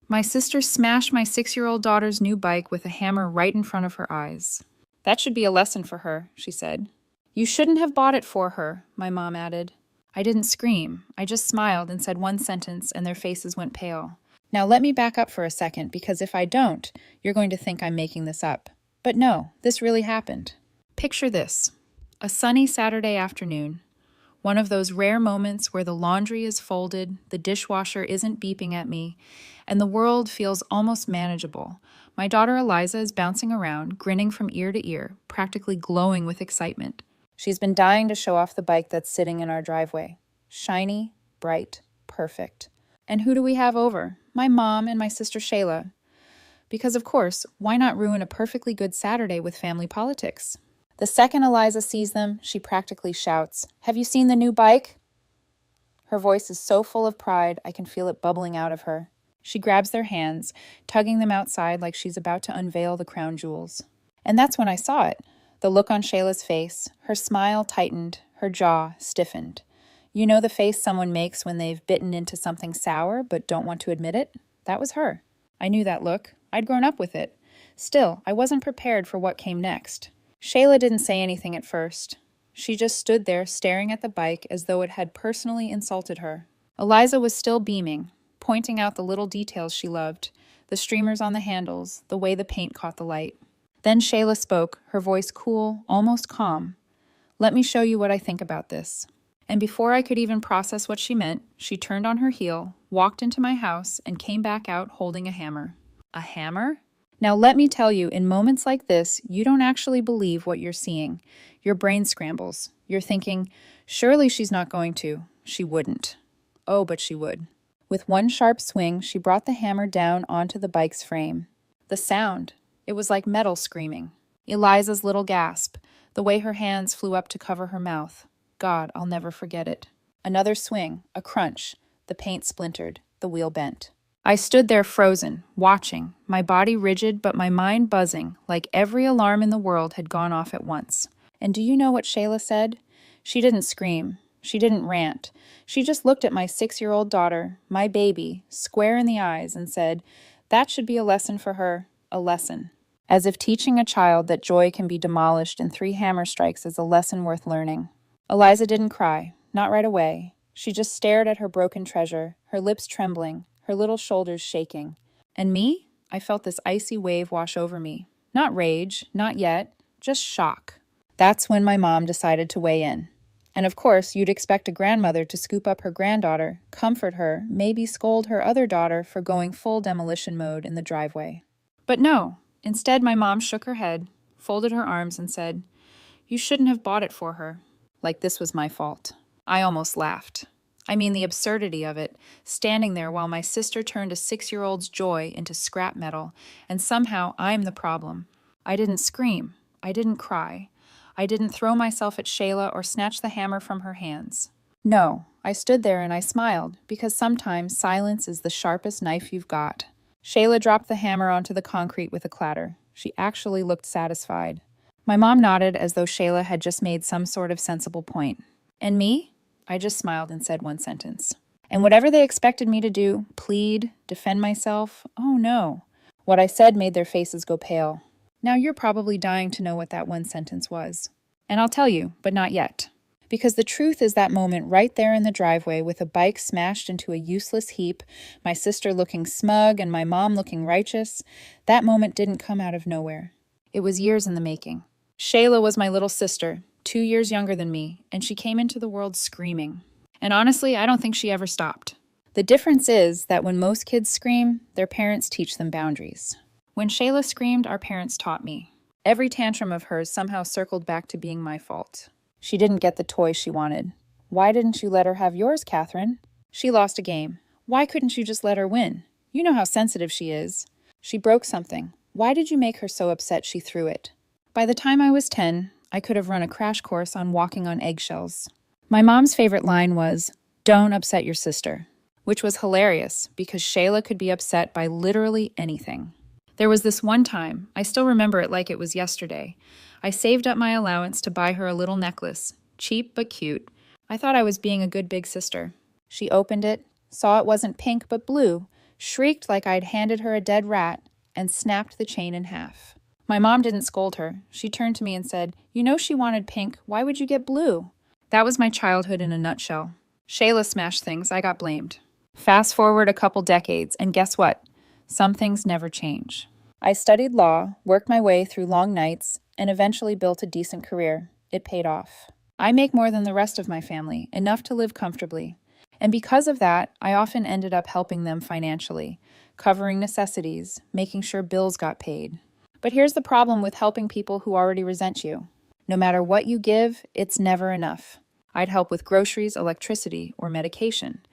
My sister smashed my 6-year-old daughter's new bike with a hammer right in front of her eyes. That should be a lesson for her, she said. You shouldn't have bought it for her, my mom added. I didn't scream. I just smiled and said one sentence, and their faces went pale. Now let me back up for a second, because if I don't, you're going to think I'm making this up. But no, this really happened. Picture this. A sunny Saturday afternoon. One of those rare moments where the laundry is folded, the dishwasher isn't beeping at me, and the world feels almost manageable. My daughter Eliza is bouncing around, grinning from ear to ear, practically glowing with excitement. She's been dying to show off the bike that's sitting in our driveway. Shiny, bright, perfect. And who do we have over? My mom and my sister Shayla. Because of course, why not ruin a perfectly good Saturday with family politics? The second Eliza sees them, she practically shouts, "Have you seen the new bike?" Her voice is so full of pride, I can feel it bubbling out of her. She grabs their hands, tugging them outside like she's about to unveil the crown jewels. And that's when I saw it. The look on Shayla's face, her smile tightened, her jaw stiffened. You know the face someone makes when they've bitten into something sour but don't want to admit it? That was her. I knew that look. I'd grown up with it. Still, I wasn't prepared for what came next. Shayla didn't say anything at first. She just stood there staring at the bike as though it had personally insulted her. Eliza was still beaming, pointing out the little details she loved, the streamers on the handles, the way the paint caught the light. Then Shayla spoke, her voice cool, almost calm. Let me show you what I think about this. And before I could even process what she meant, she turned on her heel, walked into my house, and came back out holding a hammer. A hammer? Now let me tell you, in moments like this, you don't actually believe what you're seeing. Your brain scrambles. You're thinking, surely she's not going to. She wouldn't. Oh, but she would. With one sharp swing, she brought the hammer down onto the bike's frame. The sound. It was like metal screaming. Eliza's little gasp, the way her hands flew up to cover her mouth. God, I'll never forget it. Another swing, a crunch. The paint splintered. The wheel bent. I stood there frozen, watching, my body rigid but my mind buzzing, like every alarm in the world had gone off at once. And do you know what Shayla said? She didn't scream. She didn't rant. She just looked at my 6-year-old daughter, my baby, square in the eyes and said, that should be a lesson for her, a lesson. As if teaching a child that joy can be demolished in 3 hammer strikes is a lesson worth learning. Eliza didn't cry, not right away. She just stared at her broken treasure, her lips trembling, her little shoulders shaking. And me? I felt this icy wave wash over me. Not rage, not yet, just shock. That's when my mom decided to weigh in. And of course, you'd expect a grandmother to scoop up her granddaughter, comfort her, maybe scold her other daughter for going full demolition mode in the driveway. But no, instead my mom shook her head, folded her arms and said, "You shouldn't have bought it for her." Like this was my fault. I almost laughed. I mean the absurdity of it, standing there while my sister turned a 6-year-old's joy into scrap metal, and somehow I'm the problem. I didn't scream. I didn't cry. I didn't throw myself at Shayla or snatch the hammer from her hands. No, I stood there and I smiled, because sometimes silence is the sharpest knife you've got. Shayla dropped the hammer onto the concrete with a clatter. She actually looked satisfied. My mom nodded as though Shayla had just made some sort of sensible point. And me? I just smiled and said one sentence. And whatever they expected me to do, plead, defend myself, oh no. What I said made their faces go pale. Now you're probably dying to know what that one sentence was. And I'll tell you, but not yet. Because the truth is that moment right there in the driveway with a bike smashed into a useless heap, my sister looking smug and my mom looking righteous, that moment didn't come out of nowhere. It was years in the making. Shayla was my little sister, 2 years younger than me, and she came into the world screaming. And honestly, I don't think she ever stopped. The difference is that when most kids scream, their parents teach them boundaries. When Shayla screamed, our parents taught me. Every tantrum of hers somehow circled back to being my fault. She didn't get the toy she wanted. Why didn't you let her have yours, Catherine? She lost a game. Why couldn't you just let her win? You know how sensitive she is. She broke something. Why did you make her so upset she threw it? By the time I was 10, I could have run a crash course on walking on eggshells. My mom's favorite line was, "Don't upset your sister," which was hilarious because Shayla could be upset by literally anything. There was this one time, I still remember it like it was yesterday. I saved up my allowance to buy her a little necklace, cheap but cute. I thought I was being a good big sister. She opened it, saw it wasn't pink but blue, shrieked like I'd handed her a dead rat, and snapped the chain in half. My mom didn't scold her. She turned to me and said, "You know she wanted pink. Why would you get blue?" That was my childhood in a nutshell. Shayla smashed things. I got blamed. Fast forward a couple decades, and guess what? Some things never change. I studied law, worked my way through long nights, and eventually built a decent career. It paid off. I make more than the rest of my family, enough to live comfortably. And because of that, I often ended up helping them financially, covering necessities, making sure bills got paid. But here's the problem with helping people who already resent you. No matter what you give, it's never enough. I'd help with groceries, electricity, or medication.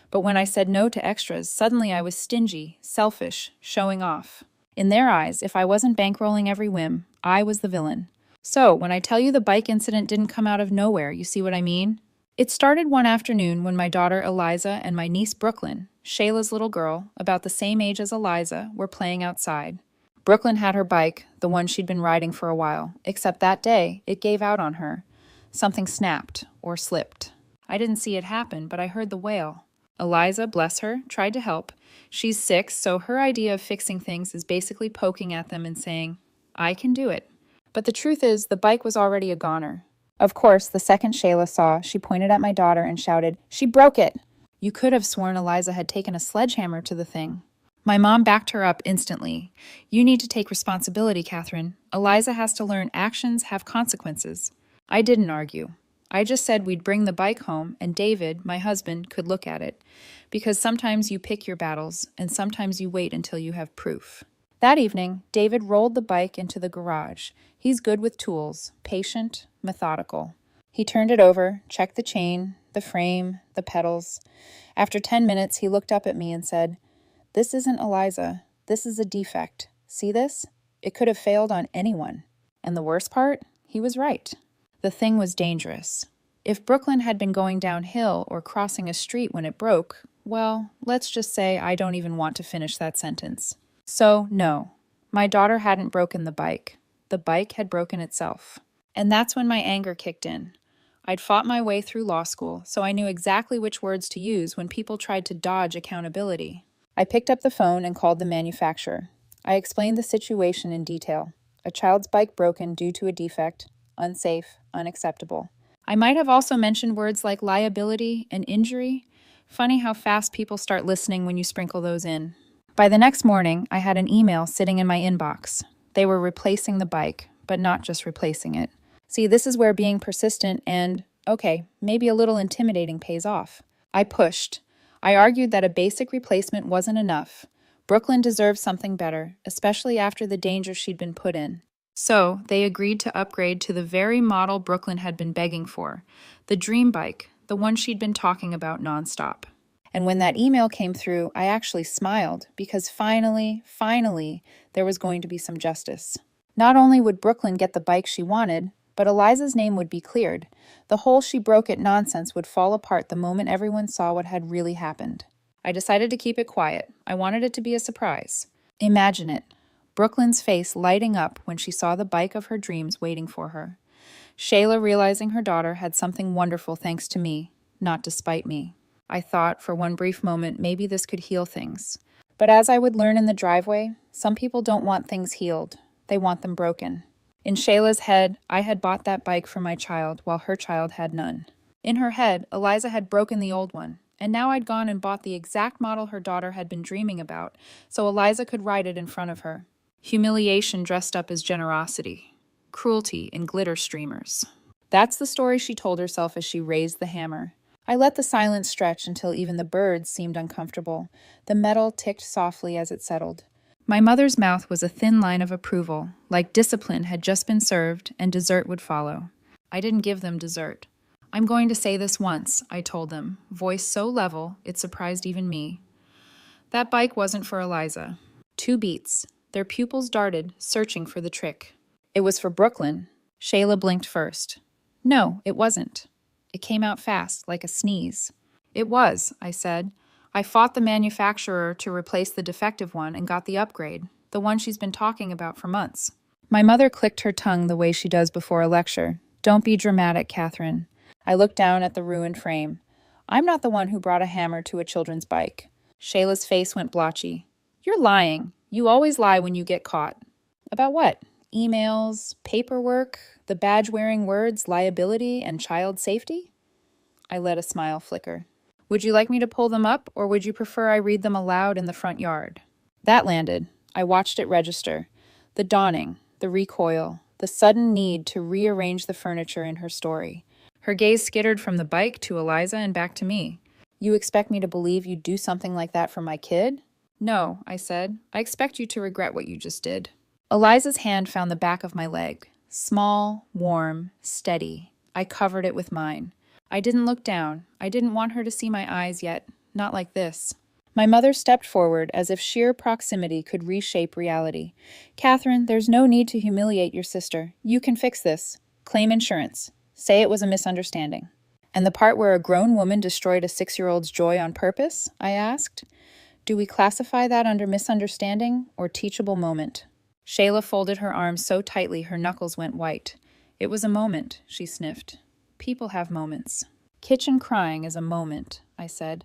But when I said no to extras, suddenly I was stingy, selfish, showing off. In their eyes, if I wasn't bankrolling every whim, I was the villain. So, when I tell you the bike incident didn't come out of nowhere, you see what I mean? It started one afternoon when my daughter Eliza and my niece Brooklyn, Shayla's little girl, about the same age as Eliza, were playing outside. Brooklyn had her bike, the one she'd been riding for a while, except that day, it gave out on her. Something snapped, or slipped. I didn't see it happen, but I heard the wail. Eliza, bless her, tried to help. She's 6, so her idea of fixing things is basically poking at them and saying, "I can do it." But the truth is, the bike was already a goner. Of course, the second Shayla saw, she pointed at my daughter and shouted, "She broke it!" You could have sworn Eliza had taken a sledgehammer to the thing. My mom backed her up instantly. "You need to take responsibility, Catherine. Eliza has to learn actions have consequences." I didn't argue. I just said we'd bring the bike home and David, my husband, could look at it. Because sometimes you pick your battles, and sometimes you wait until you have proof. That evening, David rolled the bike into the garage. He's good with tools, patient, methodical. He turned it over, checked the chain, the frame, the pedals. After 10 minutes, he looked up at me and said, "This isn't Eliza. This is a defect. See this? It could have failed on anyone." And the worst part? He was right. The thing was dangerous. If Brooklyn had been going downhill or crossing a street when it broke, well, let's just say I don't even want to finish that sentence. So, no, my daughter hadn't broken the bike. The bike had broken itself. And that's when my anger kicked in. I'd fought my way through law school, so I knew exactly which words to use when people tried to dodge accountability. I picked up the phone and called the manufacturer. I explained the situation in detail. A child's bike broken due to a defect, unsafe, unacceptable. I might have also mentioned words like liability and injury. Funny how fast people start listening when you sprinkle those in. By the next morning, I had an email sitting in my inbox. They were replacing the bike, but not just replacing it. See, this is where being persistent and, okay, maybe a little intimidating pays off. I pushed. I argued that a basic replacement wasn't enough. Brooklyn deserved something better, especially after the danger she'd been put in. So, they agreed to upgrade to the very model Brooklyn had been begging for, the dream bike, the one she'd been talking about nonstop. And when that email came through, I actually smiled, because finally, there was going to be some justice. Not only would Brooklyn get the bike she wanted, but Eliza's name would be cleared. The whole "she broke it" nonsense would fall apart the moment everyone saw what had really happened. I decided to keep it quiet. I wanted it to be a surprise. Imagine it. Brooklyn's face lighting up when she saw the bike of her dreams waiting for her. Shayla realizing her daughter had something wonderful thanks to me, not despite me. I thought, for one brief moment, maybe this could heal things. But as I would learn in the driveway, some people don't want things healed. They want them broken. In Shayla's head, I had bought that bike for my child, while her child had none. In her head, Eliza had broken the old one, and now I'd gone and bought the exact model her daughter had been dreaming about, so Eliza could ride it in front of her. Humiliation dressed up as generosity. Cruelty in glitter streamers. That's the story she told herself as she raised the hammer. I let the silence stretch until even the birds seemed uncomfortable. The metal ticked softly as it settled. My mother's mouth was a thin line of approval, like discipline had just been served and dessert would follow. I didn't give them dessert. "I'm going to say this once," I told them, voice so level it surprised even me. That bike wasn't for Eliza. 2 beats. Their pupils darted, searching for the trick. It was for Brooklyn. Shayla blinked first. No, it wasn't. It came out fast, like a sneeze. "It was," I said. "I fought the manufacturer to replace the defective one and got the upgrade, the one she's been talking about for months." My mother clicked her tongue the way she does before a lecture. "Don't be dramatic, Catherine." I looked down at the ruined frame. "I'm not the one who brought a hammer to a children's bike. Shayla's face went blotchy. You're lying. You always lie when you get caught. About what? Emails, paperwork, the badge-wearing words liability and child safety? I let a smile flicker. Would you like me to pull them up, or would you prefer I read them aloud in the front yard? That landed. I watched it register. The dawning, the recoil, the sudden need to rearrange the furniture in her story. Her gaze skittered from the bike to Eliza and back to me. You expect me to believe you'd do something like that for my kid? No, I said. I expect you to regret what you just did. Eliza's hand found the back of my leg. Small, warm, steady. I covered it with mine. I didn't look down. I didn't want her to see my eyes yet. Not like this. My mother stepped forward as if sheer proximity could reshape reality. Catherine, there's no need to humiliate your sister. You can fix this. Claim insurance. Say it was a misunderstanding. And the part where a grown woman destroyed a 6-year-old's joy on purpose? I asked. Do we classify that under misunderstanding or teachable moment? Shayla folded her arms so tightly her knuckles went white. It was a moment, she sniffed. People have moments. Kitchen crying is a moment, I said.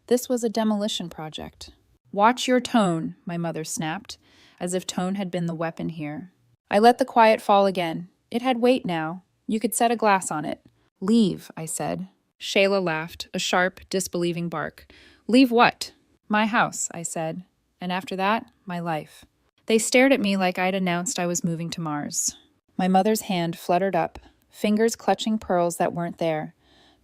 This was a demolition project. Watch your tone, my mother snapped, as if tone had been the weapon here. I let the quiet fall again. It had weight now. You could set a glass on it. Leave, I said. Shayla laughed, a sharp, disbelieving bark. Leave what? My house, I said. And after that, my life. They stared at me like I'd announced I was moving to Mars. My mother's hand fluttered up, fingers clutching pearls that weren't there.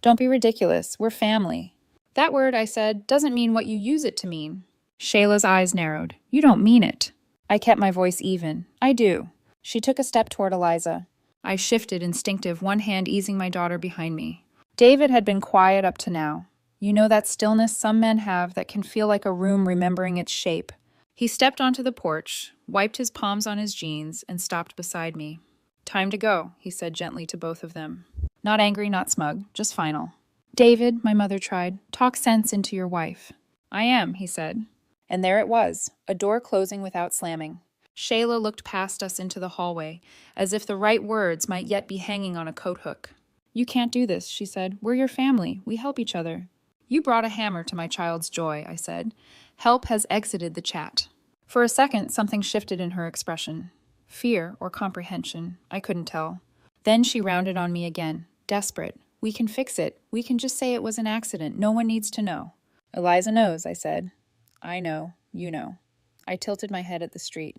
Don't be ridiculous. We're family. That word, I said, doesn't mean what you use it to mean. Shayla's eyes narrowed. You don't mean it. I kept my voice even. I do. She took a step toward Eliza. I shifted, instinctive, one hand easing my daughter behind me. David had been quiet up to now. You know that stillness some men have that can feel like a room remembering its shape. He stepped onto the porch, wiped his palms on his jeans, and stopped beside me. Time to go, he said gently to both of them. Not angry, not smug, just final. David, my mother tried, talk sense into your wife. I am, he said. And there it was, a door closing without slamming. Shayla looked past us into the hallway, as if the right words might yet be hanging on a coat hook. You can't do this, she said. We're your family. We help each other. You brought a hammer to my child's joy, I said. Help has exited the chat. For a second, something shifted in her expression. Fear or comprehension, I couldn't tell. Then she rounded on me again, desperate. We can fix it. We can just say it was an accident. No one needs to know. Eliza knows, I said. I know. You know. I tilted my head at the street.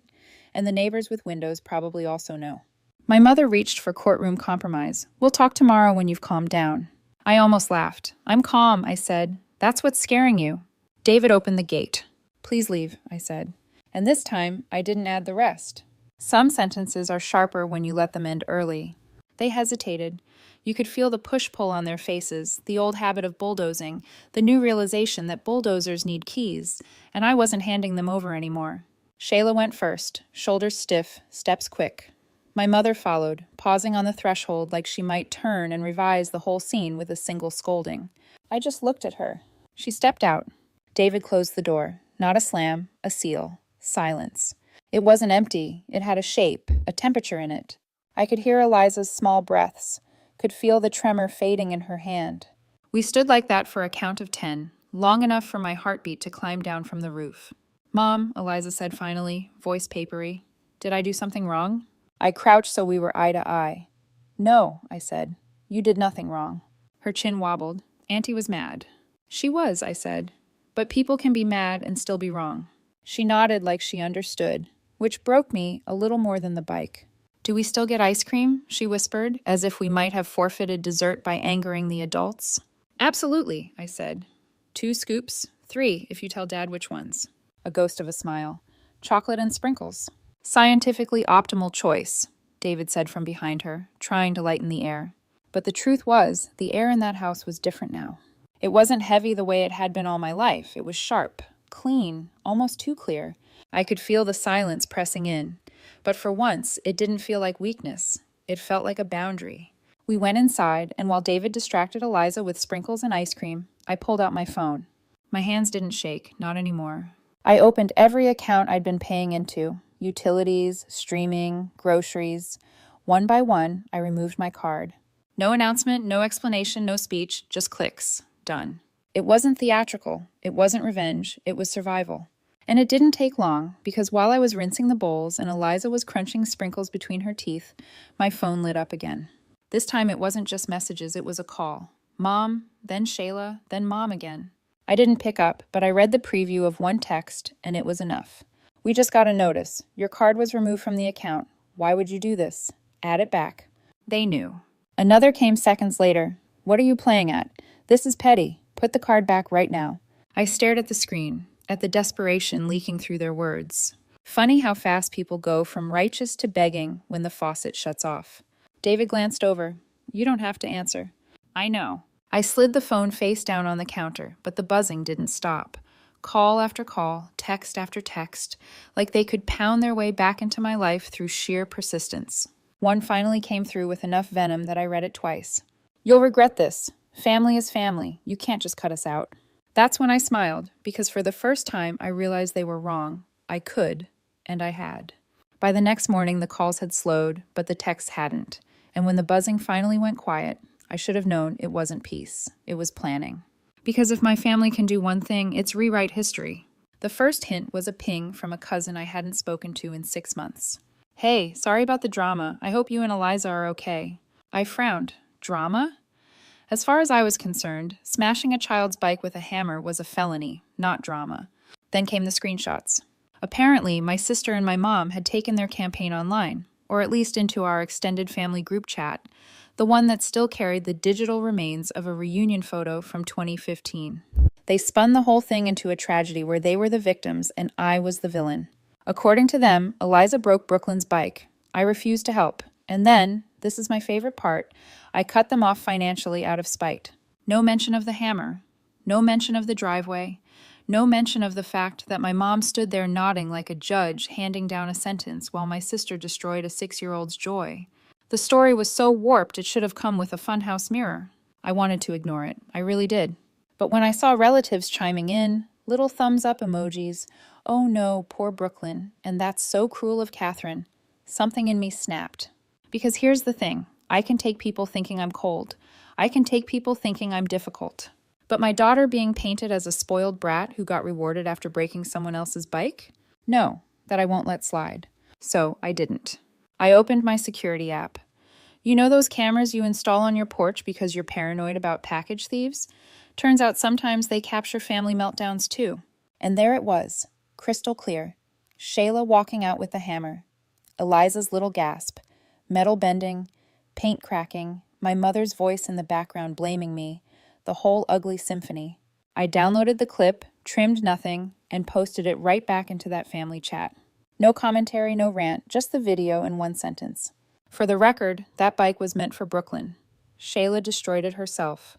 And the neighbors with windows probably also know. My mother reached for courtroom compromise. We'll talk tomorrow when you've calmed down. I almost laughed. I'm calm, I said. That's what's scaring you. David opened the gate. Please leave, I said. And this time, I didn't add the rest. Some sentences are sharper when you let them end early. They hesitated. You could feel the push-pull on their faces, the old habit of bulldozing, the new realization that bulldozers need keys, and I wasn't handing them over anymore. Shayla went first, shoulders stiff, steps quick. My mother followed, pausing on the threshold like she might turn and revise the whole scene with a single scolding. I just looked at her. She stepped out. David closed the door. Not a slam, a seal. Silence. It wasn't empty. It had a shape, a temperature in it. I could hear Eliza's small breaths, could feel the tremor fading in her hand. We stood like that for a count of 10, long enough for my heartbeat to climb down from the roof. Mom, Eliza said finally, voice papery. Did I do something wrong? I crouched so we were eye to eye. No, I said. You did nothing wrong. Her chin wobbled. Auntie was mad. She was, I said. But people can be mad and still be wrong. She nodded like she understood, which broke me a little more than the bike. Do we still get ice cream? She whispered, as if we might have forfeited dessert by angering the adults. Absolutely, I said. 2 scoops, 3 if you tell Dad which ones. A ghost of a smile. Chocolate and sprinkles. Scientifically optimal choice, David said from behind her, trying to lighten the air. But the truth was, the air in that house was different now. It wasn't heavy the way it had been all my life. It was sharp, clean, almost too clear. I could feel the silence pressing in. But for once, it didn't feel like weakness. It felt like a boundary. We went inside, and while David distracted Eliza with sprinkles and ice cream, I pulled out my phone. My hands didn't shake, not anymore. I opened every account I'd been paying into. Utilities, streaming, groceries. One by one, I removed my card. No announcement, no explanation, no speech, just clicks. Done. It wasn't theatrical, it wasn't revenge, it was survival. And it didn't take long, because while I was rinsing the bowls and Eliza was crunching sprinkles between her teeth, my phone lit up again. This time it wasn't just messages, it was a call. Mom, then Shayla, then Mom again. I didn't pick up, but I read the preview of one text, and it was enough. We just got a notice. Your card was removed from the account. Why would you do this? Add it back. They knew. Another came seconds later. What are you playing at? This is petty. Put the card back right now. I stared at the screen, at the desperation leaking through their words. Funny how fast people go from righteous to begging when the faucet shuts off. David glanced over. You don't have to answer. I know. I slid the phone face down on the counter, but the buzzing didn't stop. Call after call, text after text, like they could pound their way back into my life through sheer persistence. One finally came through with enough venom that I read it twice. You'll regret this. Family is family. You can't just cut us out. That's when I smiled, because for the first time I realized they were wrong. I could, and I had. By the next morning, the calls had slowed, but the texts hadn't. And when the buzzing finally went quiet, I should have known it wasn't peace. It was planning. Because if my family can do one thing, it's rewrite history. The first hint was a ping from a cousin I hadn't spoken to in 6 months. Hey, sorry about the drama. I hope you and Eliza are okay. I frowned. Drama? As far as I was concerned, smashing a child's bike with a hammer was a felony, not drama. Then came the screenshots. Apparently, my sister and my mom had taken their campaign online, or at least into our extended family group chat, the one that still carried the digital remains of a reunion photo from 2015. They spun the whole thing into a tragedy where they were the victims and I was the villain. According to them, Eliza broke Brooklyn's bike. I refused to help. And then, this is my favorite part, I cut them off financially out of spite. No mention of the hammer. No mention of the driveway. No mention of the fact that my mom stood there nodding like a judge handing down a sentence while my sister destroyed a 6-year-old's joy. The story was so warped it should have come with a funhouse mirror. I wanted to ignore it. I really did. But when I saw relatives chiming in, little thumbs up emojis, oh no, poor Brooklyn, and that's so cruel of Catherine, something in me snapped. Because here's the thing, I can take people thinking I'm cold. I can take people thinking I'm difficult. But my daughter being painted as a spoiled brat who got rewarded after breaking someone else's bike? No, that I won't let slide. So I didn't. I opened my security app. You know those cameras you install on your porch because you're paranoid about package thieves? Turns out sometimes they capture family meltdowns too. And there it was, crystal clear. Shayla walking out with the hammer. Eliza's little gasp. Metal bending, paint cracking, my mother's voice in the background blaming me. The whole ugly symphony. I downloaded the clip, trimmed nothing, and posted it right back into that family chat. No commentary, no rant, just the video and one sentence. For the record, that bike was meant for Brooklyn. Shayla destroyed it herself.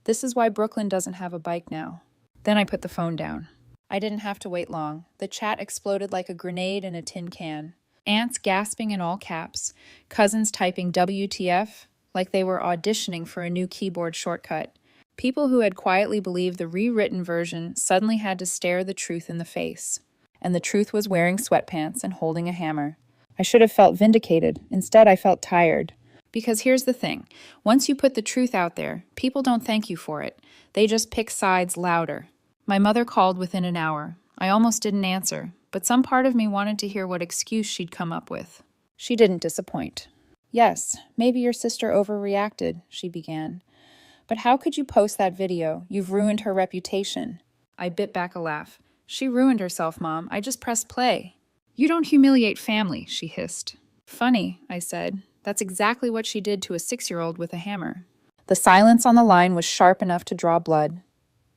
This is why Brooklyn doesn't have a bike now. Then I put the phone down. I didn't have to wait long. The chat exploded like a grenade in a tin can. Aunts gasping in all caps, cousins typing WTF like they were auditioning for a new keyboard shortcut. People who had quietly believed the rewritten version suddenly had to stare the truth in the face. And the truth was wearing sweatpants and holding a hammer. I should have felt vindicated. Instead, I felt tired. Because here's the thing. Once you put the truth out there, people don't thank you for it. They just pick sides louder. My mother called within an hour. I almost didn't answer, but some part of me wanted to hear what excuse she'd come up with. She didn't disappoint. Yes, maybe your sister overreacted, she began. But how could you post that video? You've ruined her reputation. I bit back a laugh. She ruined herself, Mom. I just pressed play. You don't humiliate family, she hissed. Funny, I said. That's exactly what she did to a 6-year-old with a hammer. The silence on the line was sharp enough to draw blood.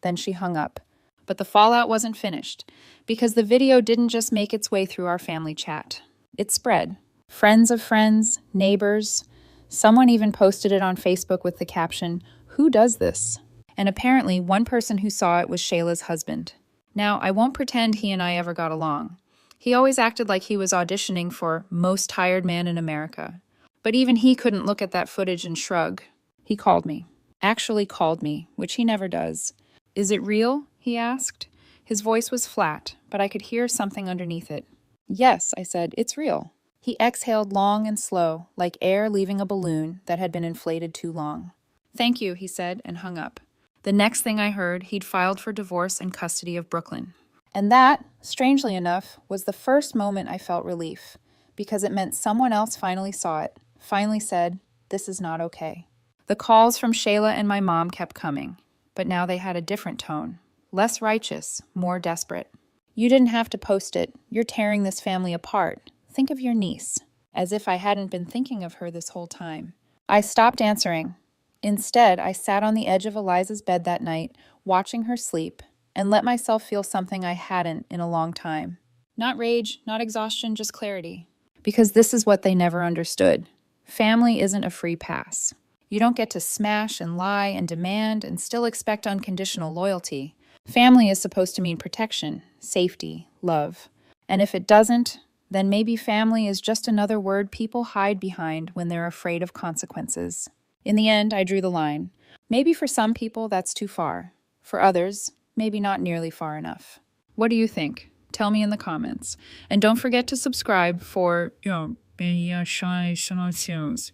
Then she hung up. But the fallout wasn't finished, because the video didn't just make its way through our family chat. It spread. Friends of friends, neighbors. Someone even posted it on Facebook with the caption, "Who does this?" And apparently one person who saw it was Shayla's husband. Now, I won't pretend he and I ever got along. He always acted like he was auditioning for Most Tired Man in America. But even he couldn't look at that footage and shrug. He called me. Actually called me, which he never does. Is it real? He asked. His voice was flat, but I could hear something underneath it. Yes, I said, it's real. He exhaled long and slow, like air leaving a balloon that had been inflated too long. Thank you, he said, and hung up. The next thing I heard, he'd filed for divorce and custody of Brooklyn. And that, strangely enough, was the first moment I felt relief, because it meant someone else finally saw it, finally said, "This is not okay." The calls from Shayla and my mom kept coming, but now they had a different tone. Less righteous, more desperate. "You didn't have to post it. You're tearing this family apart. Think of your niece." As if I hadn't been thinking of her this whole time. I stopped answering. Instead, I sat on the edge of Eliza's bed that night, watching her sleep, and let myself feel something I hadn't in a long time. Not rage, not exhaustion, just clarity. Because this is what they never understood. Family isn't a free pass. You don't get to smash and lie and demand and still expect unconditional loyalty. Family is supposed to mean protection, safety, love. And if it doesn't, then maybe family is just another word people hide behind when they're afraid of consequences. In the end, I drew the line. Maybe for some people that's too far. For others, maybe not nearly far enough. What do you think? Tell me in the comments. And don't forget to subscribe for, many shy tunes.